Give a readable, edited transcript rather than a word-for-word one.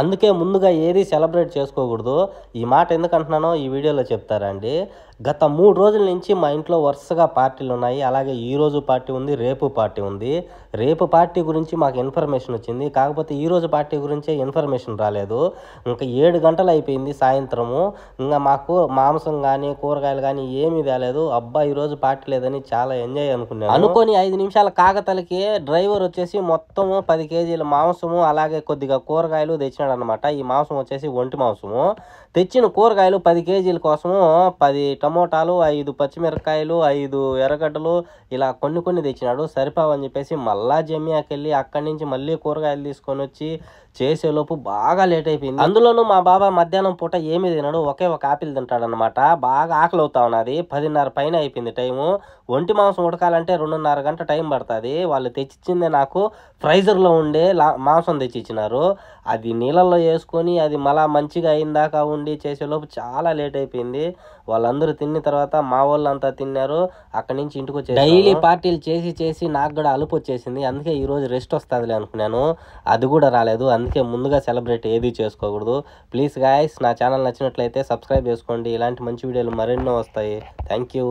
అందుకే ముందుగా ఏది సెలబ్రేట్ చేసుకోకూడదు. ఈ మాట ఎందుకంటున్నానో ఈ వీడియోలో చెప్తారండి. గత 3 రోజుల నుంచి మా ఇంట్లో వరుసగా పార్టీలున్నాయి. అలాగే ఈరోజు పార్టీ ఉంది, రేపు పార్టీ ఉంది. రేపు పార్టీ గురించి మాకు ఇన్ఫర్మేషన్ వచ్చింది. కాకపోతే ఈరోజు పార్టీ గురించే ఇన్ఫర్మేషన్ రాలేదు. ఇంకా 7 గంటలు అయిపోయింది సాయంత్రము. ఇంక మాకు మాంసం కానీ, కూరగాయలు కానీ ఏమీ తేలేదు. అబ్బా ఈరోజు పార్టీ లేదని చాలా ఎంజాయ్ అనుకున్నాను. అనుకోని 5 నిమిషాల కాకతలకి డ్రైవర్ వచ్చేసి మొత్తము 10 కేజీల మాంసము అలాగే కొద్దిగా కూరగాయలు తెచ్చినాడనమాట. ఈ మాంసం వచ్చేసి ఒంటి మాంసము. తెచ్చిన కూరగాయలు 10 కేజీల కోసము 10 టమోటాలు, 5 పచ్చిమిరపకాయలు, 5 ఎర్రగడ్డలు ఇలా కొన్ని తెచ్చినాడు. సరిపోవని చెప్పేసి మళ్ళా జమియాకెళ్ళి అక్కడి నుంచి మళ్ళీ కూరగాయలు తీసుకొని వచ్చి చేసేలోపు బాగా లేట్ అయిపోయింది. అందులోనూ మా బాబా మధ్యాహ్నం పూట ఏమీ తినడు, ఒకే ఒక ఆపిల్ తింటాడనమాట. బాగా ఆకలి అవుతా ఉన్నది. 10:30 పైన అయిపోయింది టైము. ఒంటి మాంసం ఉడకాలంటే 2:30 గంట టైం పడుతుంది. వాళ్ళు తెచ్చిచ్చిందే నాకు ఫ్రైజర్లో ఉండే మాంసం తెచ్చిచ్చినారు. అది నీళ్ళల్లో వేసుకొని అది మళ్ళా మంచిగా అయిందాకా ఉండి చేసేలోపు చాలా లేట్ అయిపోయింది. వాళ్ళందరూ తిన్న తర్వాత మా వాళ్ళంతా తిన్నారు. అక్కడి నుంచి ఇంటికి వచ్చేసి డైలీ పార్టీలు చేసి నాకు కూడా అలుపు వచ్చేసింది. అందుకే ఈరోజు రెస్ట్ వస్తుందిలే అనుకున్నాను. అది కూడా రాలేదు. అందుకే ముందుగా సెలబ్రేట్ ఏది చేసుకోకూడదు. ప్లీజ్ గాయస్, నా ఛానల్ నచ్చినట్లయితే సబ్స్క్రైబ్ చేసుకోండి. ఇలాంటి మంచి వీడియోలు మరెన్నో వస్తాయి. Thank you.